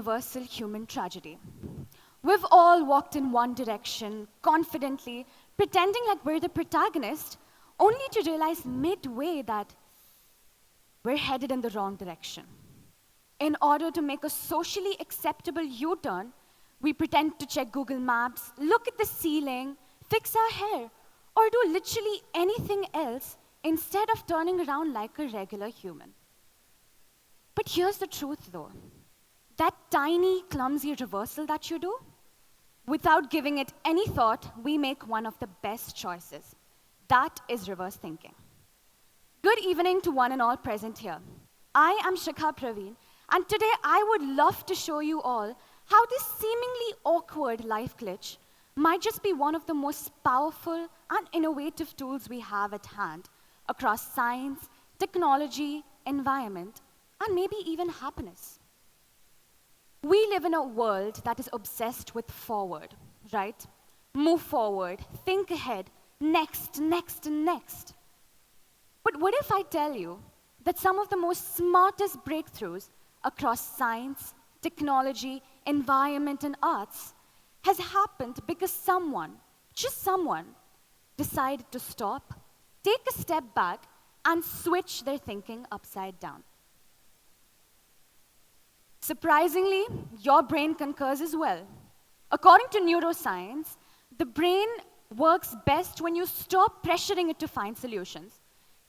universal human tragedy. We've all walked in one direction, confidently, pretending like we're the protagonist, only to realize midway that we're headed in the wrong direction. In order to make a socially acceptable U-turn, we pretend to check Google Maps, look at the ceiling, fix our hair, or do literally anything else instead of turning around like a regular human. But here's the truth, though. That tiny, clumsy reversal that you do, without giving it any thought, we make one of the best choices. That is reverse thinking. Good evening to one and all present here. I am Shikha Praveen, and today I would love to show you all how this seemingly awkward life glitch might just be one of the most powerful and innovative tools we have at hand across science, technology, environment, and maybe even happiness. We live in a world that is obsessed with forward, right? Move forward, think ahead, next, next, and next. But what if I tell you that some of the most smartest breakthroughs across science, technology, environment, and arts has happened because someone, just someone, decided to stop, take a step back, and switch their thinking upside down. Surprisingly, your brain concurs as well. According to neuroscience, the brain works best when you stop pressuring it to find solutions.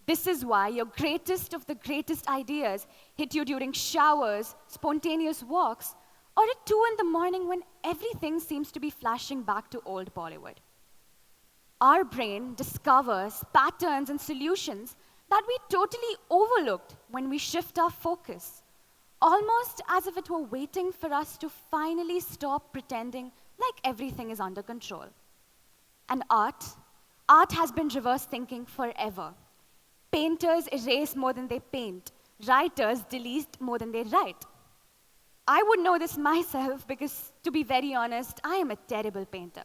This is why your greatest of the greatest ideas hit you during showers, spontaneous walks, or at 2 in the morning when everything seems to be flashing back to old Bollywood. Our brain discovers patterns and solutions that we totally overlooked when we shift our focus, almost as if it were waiting for us to finally stop pretending like everything is under control. And art has been reverse thinking forever. Painters erase more than they paint. Writers delete more than they write. I would know this myself because, to be very honest, I am a terrible painter.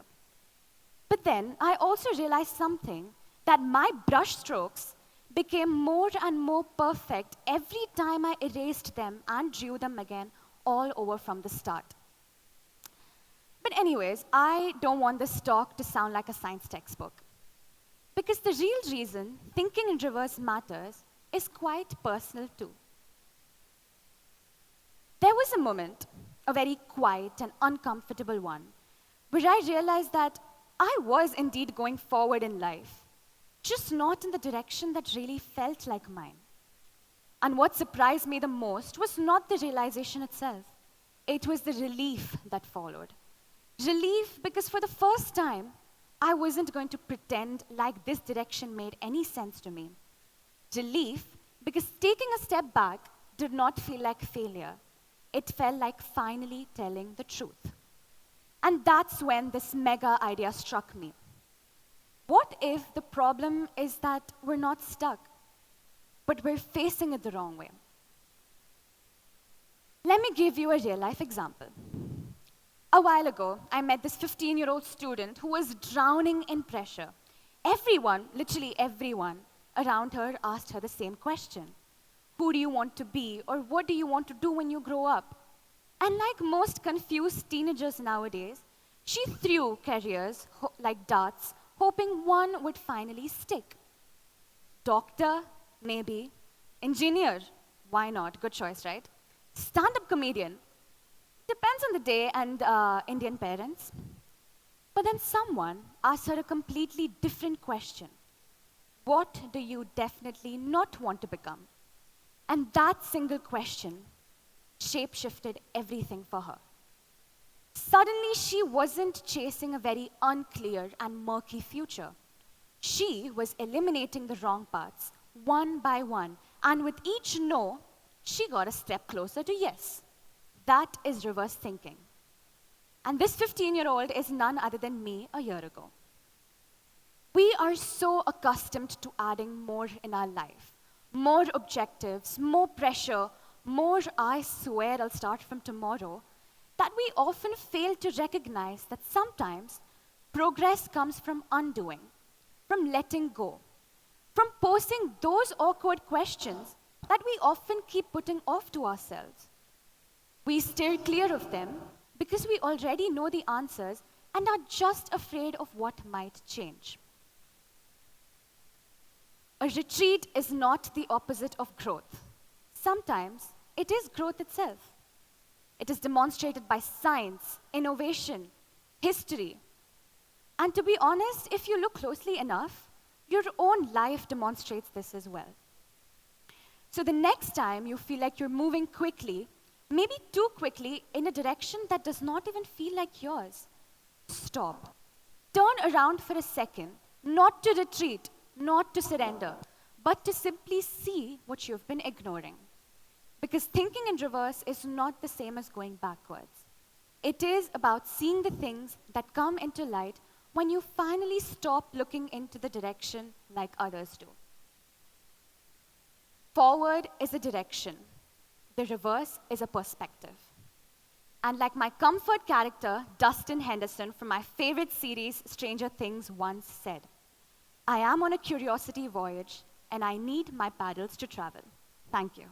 But then I also realized something, that my brush strokes became more and more perfect every time I erased them and drew them again all over from the start. But anyways, I don't want this talk to sound like a science textbook. Because the real reason thinking in reverse matters is quite personal too. There was a moment, a very quiet and uncomfortable one, where I realized that I was indeed going forward in life, just not in the direction that really felt like mine. And what surprised me the most was not the realization itself. It was the relief that followed. Relief because for the first time, I wasn't going to pretend like this direction made any sense to me. Relief because taking a step back did not feel like failure. It felt like finally telling the truth. And that's when this mega idea struck me. What if the problem is that we're not stuck, but we're facing it the wrong way? Let me give you a real-life example. A while ago, I met this 15-year-old student who was drowning in pressure. Everyone, literally everyone, around her asked her the same question. Who do you want to be, or what do you want to do when you grow up? And like most confused teenagers nowadays, she threw careers like darts, hoping one would finally stick. Doctor, maybe. Engineer, why not? Good choice, right? Stand-up comedian, depends on the day and Indian parents. But then someone asked her a completely different question. What do you definitely not want to become? And that single question shape-shifted everything for her. Suddenly, she wasn't chasing a very unclear and murky future. She was eliminating the wrong parts, one by one. And with each no, she got a step closer to yes. That is reverse thinking. And this 15-year-old is none other than me a year ago. We are so accustomed to adding more in our life. More objectives, more pressure, more I swear I'll start from tomorrow, that we often fail to recognize that sometimes progress comes from undoing, from letting go, from posing those awkward questions that we often keep putting off to ourselves. We steer clear of them because we already know the answers and are just afraid of what might change. A retreat is not the opposite of growth. Sometimes it is growth itself. It is demonstrated by science, innovation, history. And to be honest, if you look closely enough, your own life demonstrates this as well. So the next time you feel like you're moving quickly, maybe too quickly, in a direction that does not even feel like yours, stop. Turn around for a second, not to retreat, not to surrender, but to simply see what you've been ignoring. Because thinking in reverse is not the same as going backwards. It is about seeing the things that come into light when you finally stop looking into the direction like others do. Forward is a direction. The reverse is a perspective. And like my comfort character, Dustin Henderson, from my favorite series, Stranger Things, once said, I am on a curiosity voyage, and I need my paddles to travel. Thank you.